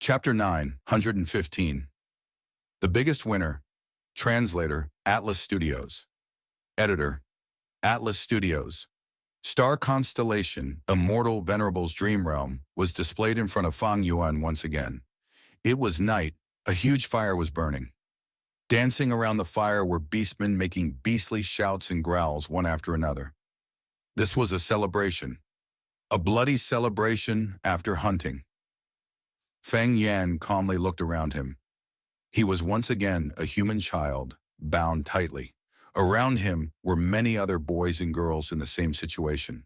Chapter 915. The Biggest Winner. Translator, Atlas Studios. Editor, Atlas Studios. Star constellation, Immortal Venerable's Dream Realm, was displayed in front of Fang Yuan once again. It was night. A huge fire was burning. Dancing around the fire were beastmen making beastly shouts and growls one after another. This was a celebration. A bloody celebration after hunting. Feng Yan calmly looked around him. He was once again a human child, bound tightly. Around him were many other boys and girls in the same situation.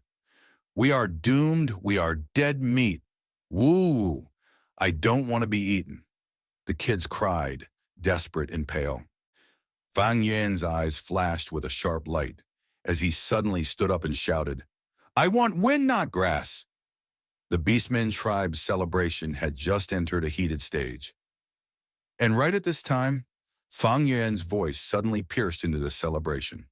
"We are doomed, we are dead meat. Woo! I don't want to be eaten," the kids cried, desperate and pale. Fang Yan's eyes flashed with a sharp light as he suddenly stood up and shouted, "I want wind knot grass!" The Beastmen tribe's celebration had just entered a heated stage. And right at this time, Fang Yuan's voice suddenly pierced into the celebration.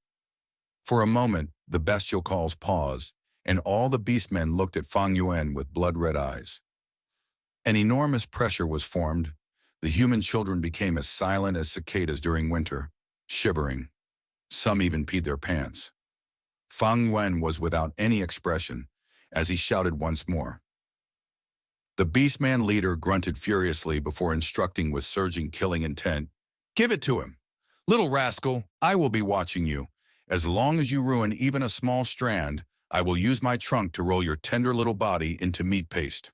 For a moment, the bestial calls paused, and all the Beastmen looked at Fang Yuan with blood-red eyes. An enormous pressure was formed. The human children became as silent as cicadas during winter, shivering. Some even peed their pants. Fang Yuan was without any expression as he shouted once more. The Beastman leader grunted furiously before instructing with surging killing intent, "Give it to him. Little rascal, I will be watching you. As long as you ruin even a small strand, I will use my trunk to roll your tender little body into meat paste."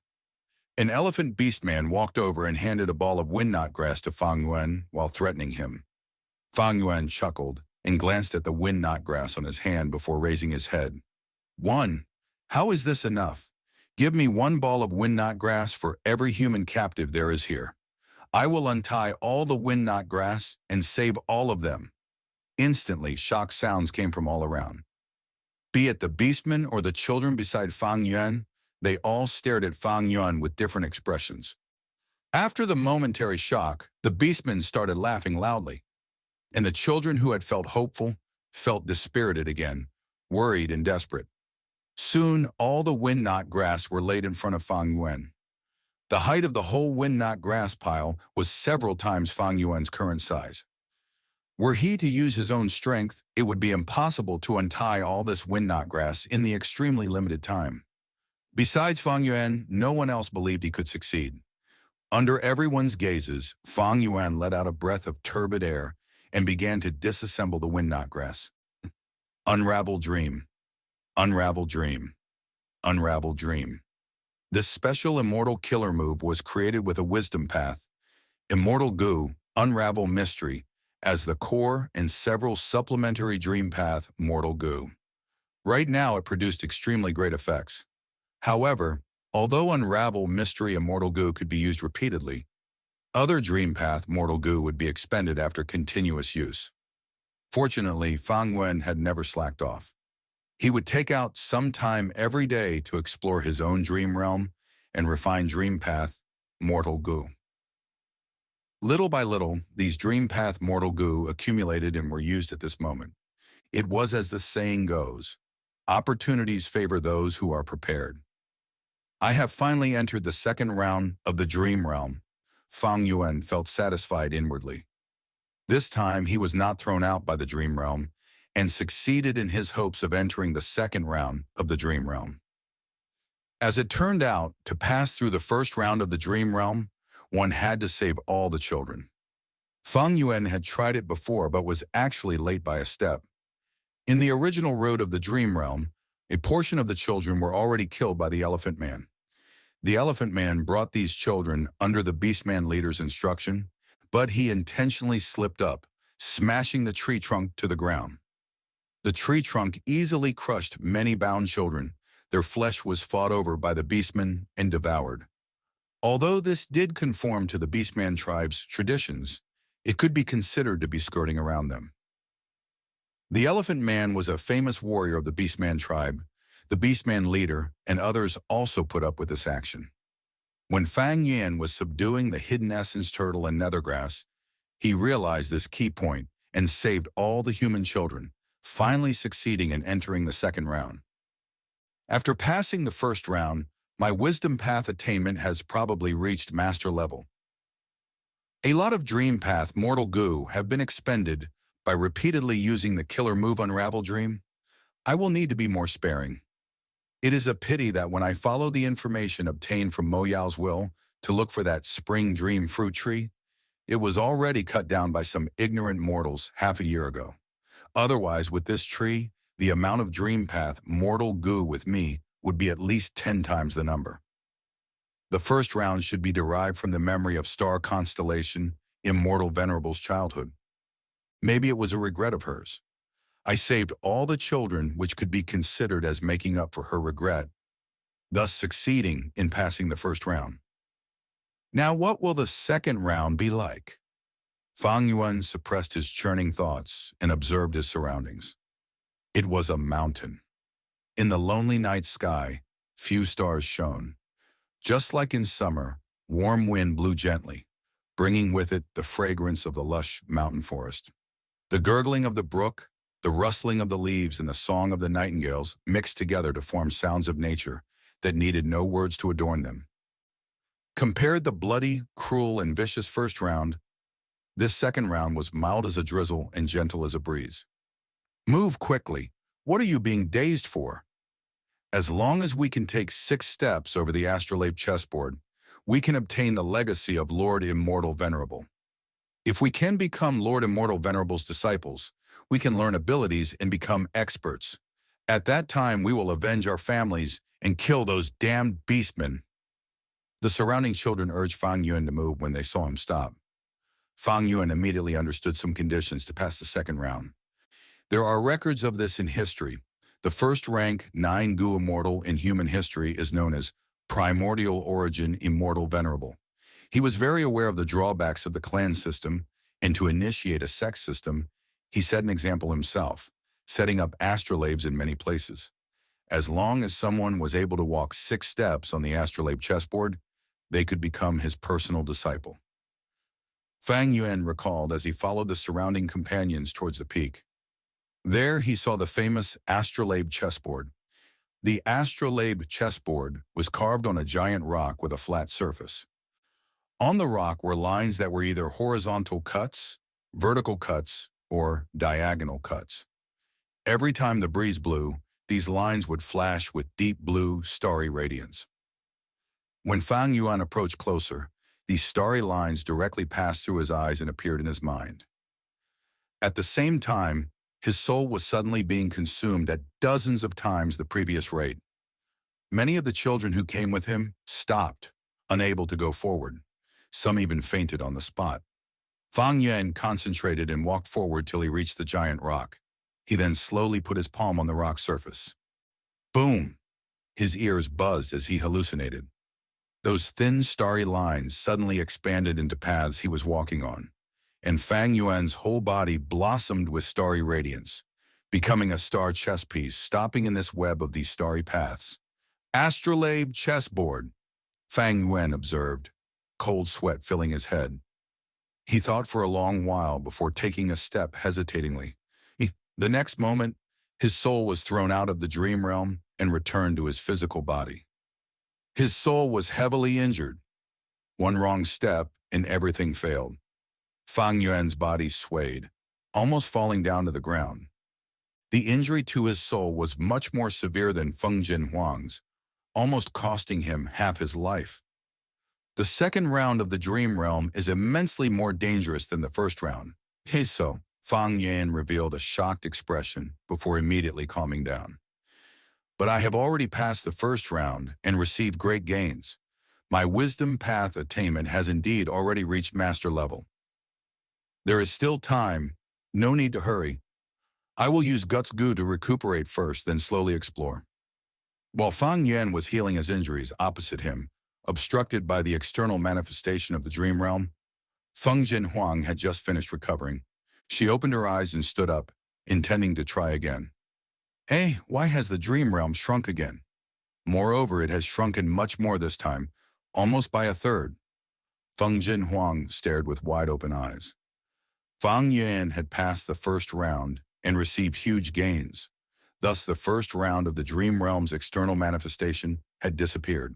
An elephant beastman walked over and handed a ball of wind knot grass to Fang Yuan while threatening him. Fang Yuan chuckled and glanced at the wind knot grass on his hand before raising his head. "One? How is this enough? Give me one ball of wind knot grass for every human captive there is here. I will untie all the wind knot grass and save all of them." Instantly, shocked sounds came from all around. Be it the beastmen or the children beside Fang Yuan, they all stared at Fang Yuan with different expressions. After the momentary shock, the beastmen started laughing loudly, and the children who had felt hopeful felt dispirited again, worried and desperate. Soon, all the wind knot grass were laid in front of Fang Yuan. The height of the whole wind knot grass pile was several times Fang Yuan's current size. Were he to use his own strength, it would be impossible to untie all this wind knot grass in the extremely limited time. Besides Fang Yuan, no one else believed he could succeed. Under everyone's gazes, Fang Yuan let out a breath of turbid air and began to disassemble the wind knot grass. Unravel dream. Unravel dream. Unravel dream. This special immortal killer move was created with a wisdom path, Immortal Goo, Unravel Mystery, as the core and several supplementary dream path Mortal Goo. Right now it produced extremely great effects. However, although Unravel Mystery Immortal Goo could be used repeatedly, other dream path Mortal Goo would be expended after continuous use. Fortunately, Fang Yuan had never slacked off. He would take out some time every day to explore his own dream realm and refine dream path Mortal Goo. Little by little, these dream path Mortal Goo accumulated and were used at this moment. It was as the saying goes, opportunities favor those who are prepared. I have finally entered the second round of the dream realm. Fang Yuan felt satisfied inwardly. This time he was not thrown out by the dream realm and succeeded in his hopes of entering the second round of the dream realm. As it turned out, to pass through the first round of the dream realm, one had to save all the children. Fang Yuan had tried it before but was actually late by a step. In the original road of the dream realm, a portion of the children were already killed by the Elephant Man. The Elephant Man brought these children under the Beastman leader's instruction, but he intentionally slipped up, smashing the tree trunk to the ground. The tree trunk easily crushed many bound children. Their flesh was fought over by the Beastmen and devoured. Although this did conform to the Beastman tribe's traditions, it could be considered to be skirting around them. The Elephant Man was a famous warrior of the Beastman tribe. The Beastman leader and others also put up with this action. When Fang Yuan was subduing the hidden essence turtle and nethergrass, he realized this key point and saved all the human children, finally succeeding in entering the second round. After passing the first round, My wisdom path attainment has probably reached master level. A lot of dream path mortal goo have been expended by repeatedly using the killer move Unravel Dream. I will need to be more sparing. It is a pity that when I follow the information obtained from Mo Yao's will to look for that spring dream fruit tree, it was already cut down by some ignorant mortals half a year ago. Otherwise, with this tree, the amount of dream path mortal goo with me would be at least 10 times the number. The first round should be derived from the memory of star constellation, immortal venerable's childhood. Maybe it was a regret of hers. I saved all the children which could be considered as making up for her regret, thus succeeding in passing the first round. Now what will the second round be like? Fang Yuan suppressed his churning thoughts and observed his surroundings. It was a mountain. In the lonely night sky, few stars shone. Just like in summer, warm wind blew gently, bringing with it the fragrance of the lush mountain forest. The gurgling of the brook, the rustling of the leaves, and the song of the nightingales mixed together to form sounds of nature that needed no words to adorn them. Compared the bloody, cruel, and vicious first round, this second round was mild as a drizzle and gentle as a breeze. Move quickly. What are you being dazed for? As long as we can take 6 steps over the astrolabe chessboard, we can obtain the legacy of Lord Immortal Venerable. If we can become Lord Immortal Venerable's disciples, we can learn abilities and become experts. At that time, we will avenge our families and kill those damned beastmen. The surrounding children urged Fang Yuan to move when they saw him stop. Fang Yuan immediately understood some conditions to pass the second round. There are records of this in history. The first rank 9 Gu Immortal in human history is known as Primordial Origin Immortal Venerable. He was very aware of the drawbacks of the clan system, and to initiate a sex system, he set an example himself, setting up astrolabes in many places. As long as someone was able to walk 6 steps on the astrolabe chessboard, they could become his personal disciple. Fang Yuan recalled as he followed the surrounding companions towards the peak. There he saw the famous astrolabe chessboard. The astrolabe chessboard was carved on a giant rock with a flat surface. On the rock were lines that were either horizontal cuts, vertical cuts, or diagonal cuts. Every time the breeze blew, these lines would flash with deep blue, starry radiance. When Fang Yuan approached closer, these starry lines directly passed through his eyes and appeared in his mind. At the same time, his soul was suddenly being consumed at dozens of times the previous rate. Many of the children who came with him stopped, unable to go forward. Some even fainted on the spot. Fang Yuan concentrated and walked forward till he reached the giant rock. He then slowly put his palm on the rock surface. Boom! His ears buzzed as he hallucinated. Those thin, starry lines suddenly expanded into paths he was walking on, and Fang Yuan's whole body blossomed with starry radiance, becoming a star chess piece, stopping in this web of these starry paths. Astrolabe chessboard, Fang Yuan observed, cold sweat filling his head. He thought for a long while before taking a step hesitatingly. The next moment, his soul was thrown out of the dream realm and returned to his physical body. His soul was heavily injured. One wrong step and everything failed. Fang Yuan's body swayed, almost falling down to the ground. The injury to his soul was much more severe than Feng Jinhuang's, almost costing him half his life. The second round of the dream realm is immensely more dangerous than the first round. So, Fang Yuan revealed a shocked expression before immediately calming down. But I have already passed the first round and received great gains. My wisdom path attainment has indeed already reached master level. There is still time, no need to hurry. I will use Guts Gu to recuperate first, then slowly explore. While Fang Yuan was healing his injuries opposite him, obstructed by the external manifestation of the dream realm, Feng Jinhuang had just finished recovering. She opened her eyes and stood up, intending to try again. Why has the dream realm shrunk again? Moreover, it has shrunken much more this time, almost by a third. Feng Jinhuang stared with wide-open eyes. Fang Yuan had passed the first round and received huge gains. Thus, the first round of the dream realm's external manifestation had disappeared.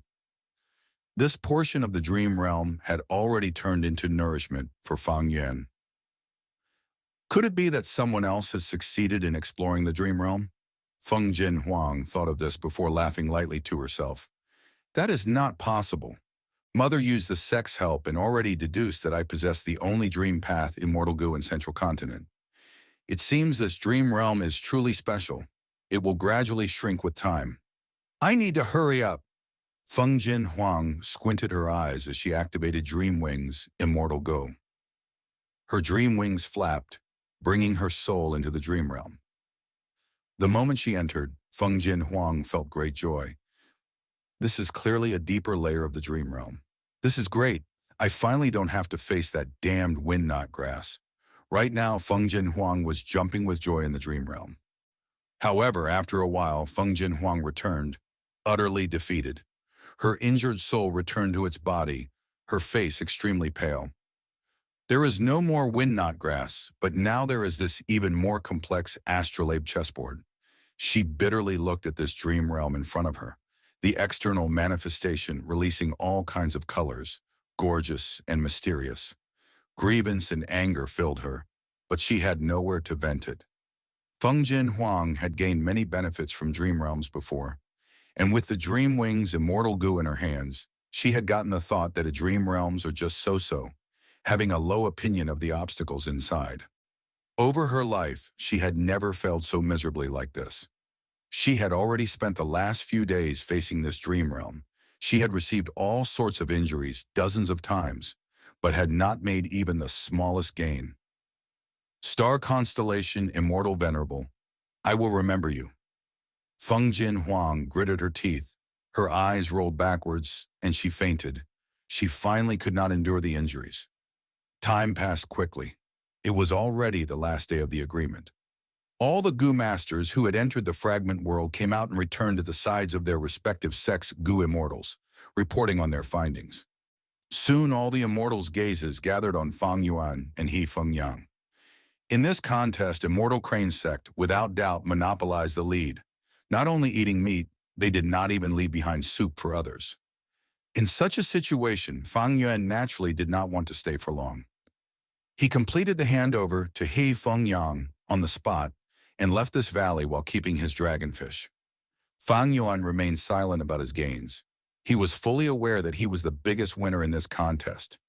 This portion of the dream realm had already turned into nourishment for Fang Yuan. Could it be that someone else has succeeded in exploring the dream realm? Feng Jin Huang thought of this before laughing lightly to herself. That is not possible. Mother used the sex help and already deduced that I possess the only dream path immortal goo in Central Continent. It seems this dream realm is truly special. It will gradually shrink with time. I need to hurry up. Feng Jin Huang squinted her eyes as she activated Dream Wings Immortal Go. Her dream wings flapped, bringing her soul into the dream realm. The moment she entered, Feng Jin Huang felt great joy. This is clearly a deeper layer of the dream realm. This is great. I finally don't have to face that damned wind knot grass. Right now, Feng Jin Huang was jumping with joy in the dream realm. However, after a while, Feng Jin Huang returned, utterly defeated. Her injured soul returned to its body, her face extremely pale. There is no more wind knot grass, but now there is this even more complex astrolabe chessboard. She bitterly looked at this dream realm in front of her, the external manifestation releasing all kinds of colors, gorgeous and mysterious. Grievance and anger filled her, but she had nowhere to vent it. Feng Jin Huang had gained many benefits from dream realms before, and with the dream wings immortal goo in her hands, she had gotten the thought that a dream realms are just so-so, having a low opinion of the obstacles inside. Over her life, she had never failed so miserably like this. She had already spent the last few days facing this dream realm. She had received all sorts of injuries dozens of times, but had not made even the smallest gain. Star constellation immortal venerable, I will remember you. Feng Jin Huang gritted her teeth. Her eyes rolled backwards, and she fainted. She finally could not endure the injuries. Time passed quickly. It was already the last day of the agreement. All the goo masters who had entered the fragment world came out and returned to the sides of their respective sex goo immortals, reporting on their findings. Soon all the immortals' gazes gathered on Fang Yuan and He Feng Yang. In this contest, Immortal Crane Sect, without doubt, monopolized the lead. Not only eating meat, they did not even leave behind soup for others. In such a situation, Fang Yuan naturally did not want to stay for long. He completed the handover to He Feng Yang on the spot and left this valley while keeping his dragonfish. Fang Yuan remained silent about his gains. He was fully aware that he was the biggest winner in this contest.